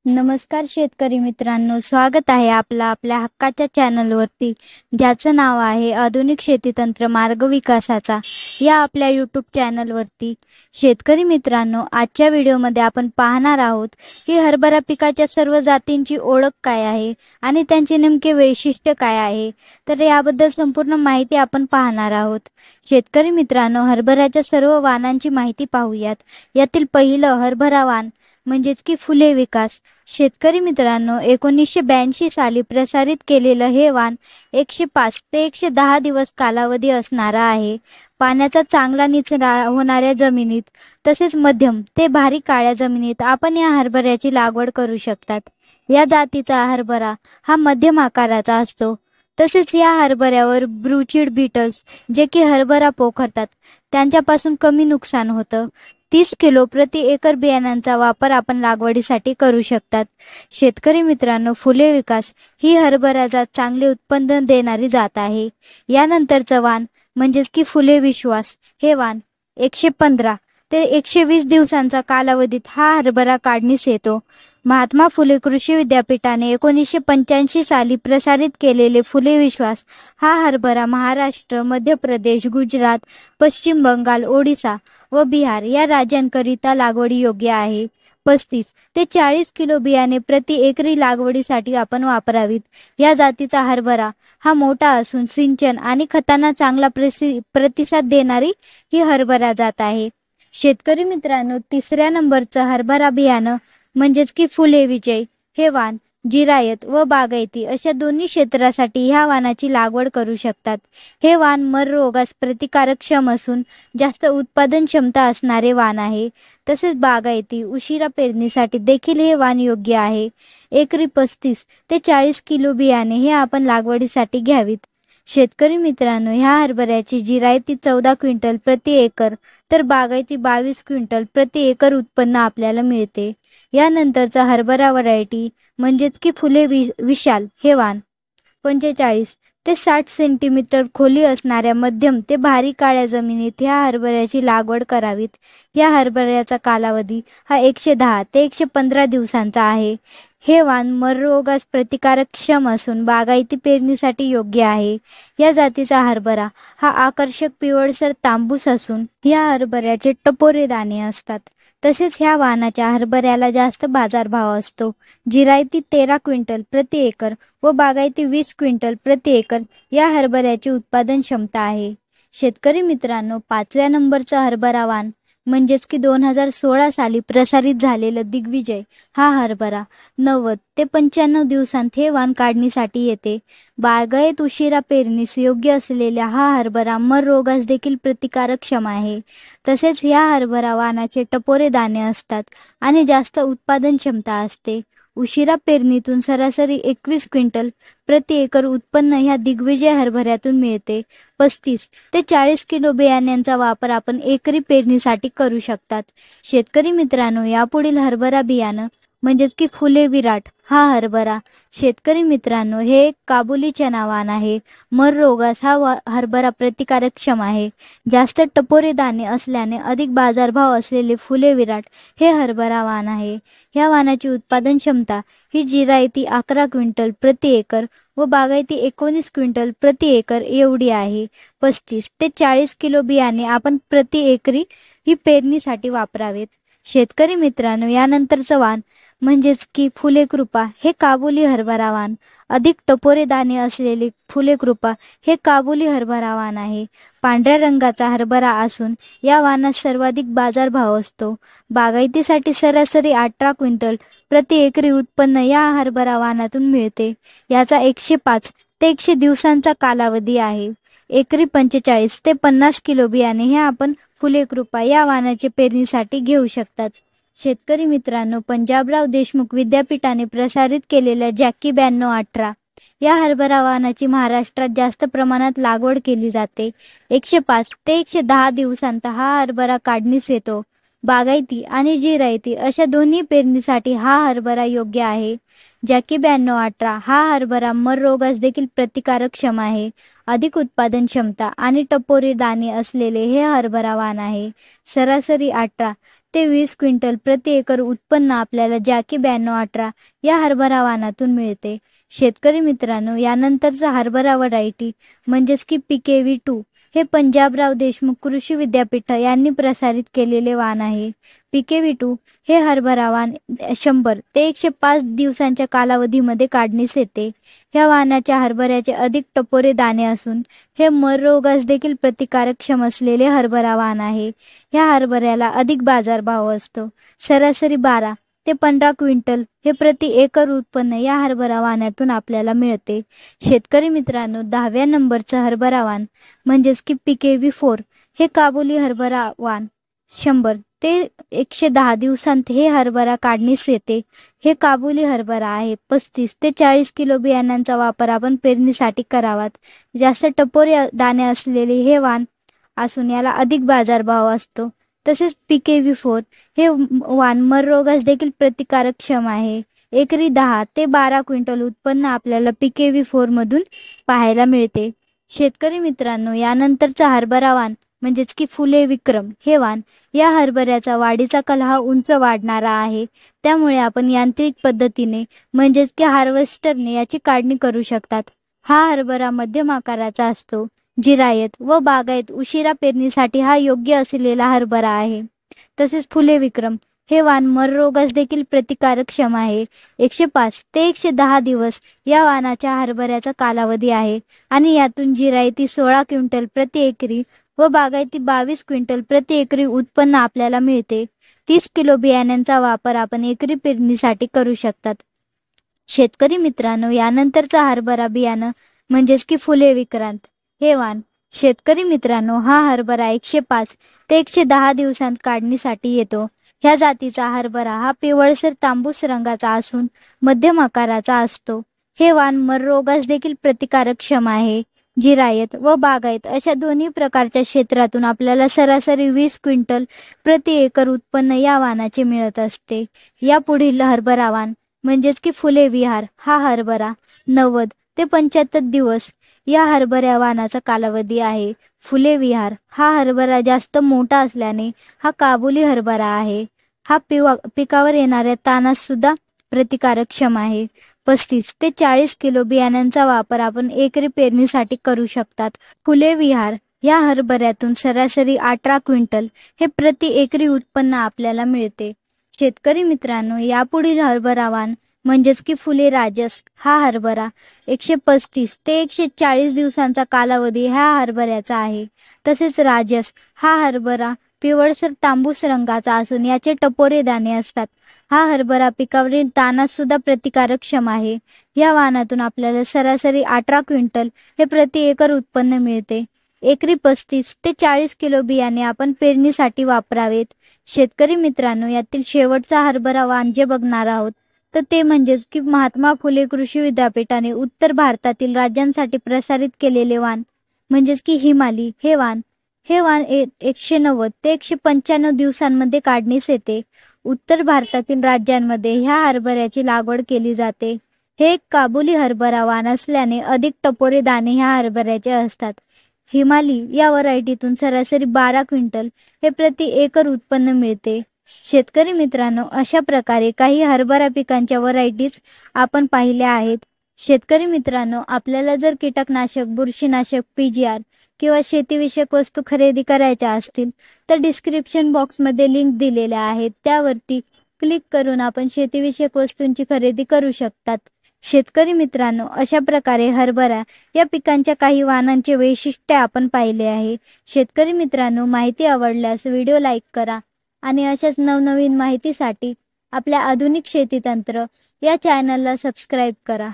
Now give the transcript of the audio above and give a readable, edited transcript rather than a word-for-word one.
नमस्कार शेतकरी मित्रांनो, स्वागत आहे आपल्या हक्काच्या चॅनलवरती, ज्याचं नाव आहे आधुनिक शेती तंत्र मार्ग विकासाचा. या आपल्या यूट्यूब चॅनलवरती शेतकरी मित्रांनो, आजच्या व्हिडिओमध्ये आपण पाहणार आहोत की हरभरा पिकाच्या सर्व जातींची ओळख काय आहे आणि त्यांचे नेमके वैशिष्ट्य काय आहे. तर याबद्दल संपूर्ण माहिती आपण पाहणार आहोत. शेतकरी मित्रांनो, हरभऱ्याच्या सर्व वाणांची माहिती पाहूयात. यातील पहिलं हरभरा वाण म्हणजेच की फुले विकास. शेतकरी मित्रांनो, 1982 साली प्रसारित केलेलं हे वाण 105 ते 110 दिवस कालावधी असणारा आहे. पाण्याचा चांगला निचरा होणाऱ्या जमिनीत तसेच मध्यम ते भारी काळ्या जमिनीत आपण या हरभऱ्याची लागवड करू शकतात. या जातीचा हरभरा हा मध्यम आकाराचा असतो. तसेच या हरभऱ्यावर ब्रूचिड बीटल्स जे की हरभरा पोखरतात त्यांच्यापासून कमी नुकसान होतं. 30 किलो प्रति एकर बियाण्यांचा वापर आपण लागवडीसाठी करू शकतात. शेतकरी मित्रांनो, फुले विकास ही हरभरा जात चांगले उत्पन्न देणारी जात आहे. यानंतरचं वाण म्हणजेच की फुले विश्वास हे वाण 115 ते 120 दिवसांचा कालावधीत हा हरभरा काढणीस येतो. महात्मा फुले कृषी विद्यापीठाने 1985 साली प्रसारित केलेले फुले विश्वास हा हरभरा महाराष्ट्र, मध्य प्रदेश, गुजरात, पश्चिम बंगाल, ओडिसा व बिहार या राज्यांकरिता लागवडी योग्य आहे. 35 ते 40 किलो बियाणे प्रति एकरी लागवडीसाठी आपण वापरावीत. या जातीचा हरभरा हा मोठा असून सिंचन आणि खतांना चांगला प्रतिसाद देणारी ही हरभरा जात आहे. शेतकरी मित्रांनो, तिसऱ्या नंबरचं हरभरा बियाणं म्हणजेच की फुले विजय हे वाण जिरायत व बागायती अशा दोन्ही क्षेत्रासाठी ह्या वाणाची लागवड करू शकतात. हे वाण मर रोगास प्रतिकारक्षम असून जास्त उत्पादन क्षमता असणारे वाण आहे. तसेच बागायती उशिरा पेरणीसाठी देखील हे वाण योग्य आहे. एकरी 35 ते 40 किलो बियाणे हे आपण लागवडीसाठी घ्यावीत. शेतकरी मित्रांनो, ह्या हरभऱ्याची जिरायती 14 क्विंटल प्रति एकर तर बागायती 22 क्विंटल प्रति एकर उत्पन्न आपल्याला मिळते. यानंतरचा हरभरा व्हरायटी म्हणजेच की फुले विशाल हे वाण 45 ते 60 सेंटीमीटर खोली असणाऱ्या मध्यम ते भारी काळ्या जमिनीत ह्या हरभऱ्याची लागवड करावीत. या हरभऱ्याचा कालावधी हा 110 ते 115 दिवसांचा आहे. हे वाण मर रोगास प्रतिकारक्षम असून बागायती पेरणीसाठी योग्य आहे. या जातीचा हरभरा हा आकर्षक पिवळसर तांबूस असून या हरभऱ्याचे टपोरे दाणे असतात. तसेच ह्या वाणाच्या हरभऱ्याला जास्त बाजारभाव असतो. जिरायती 13 क्विंटल प्रति एकर व बागायती 20 क्विंटल प्रति एकर या हरभऱ्याची उत्पादन क्षमता आहे. शेतकरी मित्रांनो, 5व्या नंबरचा हरभरा वाण म्हणजेच की 2016 साली प्रसारित झालेलं दिग्विजय हा हरभरा 90 ते 95 दिवसांत हे वाण काढणीसाठी येते. बागायत उशिरा पेरणीस योग्य असलेल्या हा हरभरा मर रोगास देखील प्रतिकारक्षम आहे. तसेच या हरभरा वाणाचे टपोरे दाणे असतात आणि जास्त उत्पादन क्षमता असते. उशिरा पेरणीतून सरासरी 21 क्विंटल प्रति एकर उत्पन्न ह्या दिग्विजय हरभऱ्यातून मिळते. 35 ते 40 किलो बियाण्यांचा वापर आपण एकरी पेरणीसाठी करू शकतात. शेतकरी मित्रांनो, यापुढील हरभरा बियाणं म्हणजेच की फुले विराट हा हरभरा. शेतकरी मित्रांनो, हे एक काबुली चना वाण आहे. मर रोगास हा हरभरा प्रतिकारक्षम आहे. जास्त टपोरे दाणे असल्याने अधिक बाजारभाव असलेले फुले विराट हे हरभरा वाण आहे. ह्या वाणाची उत्पादन क्षमता ही जिरायती 11 क्विंटल प्रति एकर व बागायती 19 क्विंटल प्रति एकर एवढी आहे. 35 ते 40 किलो बियाणे आपण प्रति एकरी ही पेरणीसाठी वापरावेत. शेतकरी मित्रांनो, यानंतरचं वाण म्हणजेच की फुले कृपा हे काबुली हरभरा वाण. अधिक टपोरे दाणे असलेले फुले कृपा हे काबुली हरभरा वाण आहे. पांढऱ्या रंगाचा हरभरा असून या वाणात सर्वाधिक बाजारभाव असतो. बागायतीसाठी सरासरी 18 क्विंटल प्रति एकरी उत्पन्न या हरभरा वाणातून मिळते. याचा 105 ते 100 दिवसांचा कालावधी आहे. एकरी 45 ते 50 किलो बियाणे हे आपण फुले कृपा या वाणाचे पेरणीसाठी घेऊ शकतात. शेतकरी मित्रांनो, पंजाबराव देशमुख विद्यापीठाने प्रसारित केलेल्या जॅकी 9218 या हरभरा वाणाची महाराष्ट्रात जास्त प्रमाणात लागवड केली जाते. 105 ते 110 दिवसांत हा हरभरा काढणीस येतो. बागायती आणि जिरायती अशा दोन्ही पेरणीसाठी हा हरभरा योग्य आहे. जॅकी 9218 हा हरभरा मर रोगास देखील प्रतिकारक्षम आहे. अधिक उत्पादन क्षमता आणि टपोरी दाणे असलेले हे हरभरा वाण आहे. सरासरी 18 ते 20 क्विंटल प्रति एकर उत्पन्न आपल्याला जॅकी 9218 या हरभरा वाणातून मिळते. शेतकरी मित्रांनो, यानंतरचा हरभरा व्हरायटी म्हणजेच की PKV2 हे पंजाबराव देशमुख कृषी विद्यापीठ यांनी प्रसारित केलेले वाण आहे. PKV2 हे हरभरा वाण 100 ते 105 दिवसांच्या कालावधीमध्ये काढणीस येते. ह्या वाणाच्या हरभऱ्याचे अधिक टपोरे दाणे असून हे मर रोगास देखील प्रतिकारक्षम असलेले हरभरा वाण आहे. ह्या हरभऱ्याला अधिक बाजारभाव असतो. सरासरी 12 ते 15 क्विंटल हे प्रति एकर उत्पन्न या हरभरा वाणातून आपल्याला मिळते. शेतकरी मित्रांनो, 10व्या नंबरचं हरभरा वाण म्हणजेच की PKV4 हे काबुली हरभरा वाण 100 ते 110 दिवसांत हे हरभरा काढणीस येते. हे काबुली हरभरा आहे. 35 ते 40 किलो बियाण्यांचा वापर आपण पेरणीसाठी करावात. जास्त टपोरे दाणे असलेले हे वाण असून याला अधिक बाजारभाव असतो. तसेच PKV4 हे वाण मर रोगास देखील प्रतिकारक्षम आहे. एकरी 10 ते 12 क्विंटल उत्पन्न आपल्याला PKV4 मधून पाहायला मिळते. शेतकरी मित्रांनो, यानंतरचा हरभरा वाण म्हणजेच की फुले विक्रम हे वाण या हरभऱ्याचा वाढीचा कल हा उंच वाढणारा आहे. त्यामुळे आपण यांत्रिक पद्धतीने म्हणजेच की हार्वेस्टरने याची काढणी करू शकतात. हा हरभरा मध्यम आकाराचा असतो. जिरायत व बागायत उशिरा पेरणीसाठी हा योग्य असलेला हरभरा आहे. तसेच फुले विक्रम हे वाण मर रोगास देखील प्रतिकारक्षम आहे. 105 ते 110 दिवस या वाणाच्या हरभऱ्याचा कालावधी आहे आणि यातून जिरायती 16 क्विंटल प्रति एकरी व बागायती 22 क्विंटल प्रति एकरी उत्पन्न आपल्याला मिळते. 30 किलो बियाण्यांचा वापर आपण एकरी पेरणीसाठी करू शकतात. शेतकरी मित्रांनो, यानंतरचा हरभरा बियाणं म्हणजेच की फुले विक्रांत हे वाण. शेतकरी मित्रांनो, हा हरभरा 105 ते 110 दिवसांत काढणीसाठी येतो. ह्या जातीचा हरभरा हा पिवळसर तांबूस रंगाचा असून मध्यम आकाराचा असतो. हे वाण मर रोगास देखील प्रतिकारक्षम आहे. जिरायत व बागायत अशा दोन्ही प्रकारच्या क्षेत्रातून आपल्याला सरासरी 20 क्विंटल प्रति एकर उत्पन्न या वाणाचे मिळत असते. या पुढील हरभरा वाण म्हणजेच की फुले विहार हा हरभरा 90 ते 75 दिवस या हरभऱ्या वाणाचा कालावधी आहे. फुले विहार हा हरभरा जास्त मोठा असल्याने हा काबुली हरभरा आहे. हा पिकावर येणाऱ्या ताणास सुद्धा प्रतिकारक्षम आहे. 35 ते 40 किलो बियाण्यांचा वापर आपण एकरी पेरणीसाठी करू शकतात. फुले विहार या हरभऱ्यातून सरासरी 18 क्विंटल हे प्रति एकरी उत्पन्न आपल्याला मिळते. शेतकरी मित्रांनो, यापुढील हरभरा वाण म्हणजेच की फुले राजस हा हरभरा 135 ते 140 दिवसांचा कालावधी ह्या हरभऱ्याचा आहे. तसेच राजस हा हरभरा पिवळसर तांबूस रंगाचा असून याचे टपोरे दाणे असतात. हा हरभरा पिकावरील ताणास सुद्धा प्रतिकारक्षम आहे. या वाणातून आपल्याला सरासरी 18 क्विंटल हे प्रति एकर उत्पन्न मिळते. एकरी 35 ते 40 किलो बियाणे आपण पेरणीसाठी वापरावेत. शेतकरी मित्रांनो, यातील शेवटचा हरभरा वाण जे बघणार आहोत तर ते म्हणजेच की महात्मा फुले कृषी विद्यापीठाने उत्तर भारतातील राज्यांसाठी प्रसारित केलेले वाण म्हणजेच की हिमाली हे वाण. हे वाण 190 ते 195 दिवसांमध्ये काढणीस येते. उत्तर भारतातील राज्यांमध्ये ह्या हरभऱ्याची लागवड केली जाते. हे एक काबुली हरभरा वाण असल्याने अधिक टपोरे दाणे ह्या हरभऱ्याचे असतात. हिमाली या व्हरायटीतून सरासरी 12 क्विंटल हे प्रति एकर उत्पन्न मिळते. शेतकरी मित्रांनो, अशा प्रकारे काही हरभरा पिकांच्या व्हरायटीज आपण पाहिल्या आहेत. शेतकरी मित्रांनो, आपल्याला जर कीटकनाशक, बुरशीनाशक, PGR किंवा शेतीविषयक वस्तू खरेदी करायच्या असतील तर डिस्क्रिप्शन बॉक्समध्ये लिंक दिलेल्या आहेत. त्यावरती क्लिक करून आपण शेतीविषयक वस्तूंची खरेदी करू शकतात. शेतकरी मित्रांनो, अशा प्रकारे हरभरा या पिकांच्या काही वाणांचे वैशिष्ट्य आपण पाहिले आहे. शेतकरी मित्रांनो, माहिती आवडल्यास व्हिडिओ लाईक करा आणि अशाच नवनवीन माहितीसाठी आपल्या आधुनिक शेती तंत्र या चॅनलला सबस्क्राईब करा.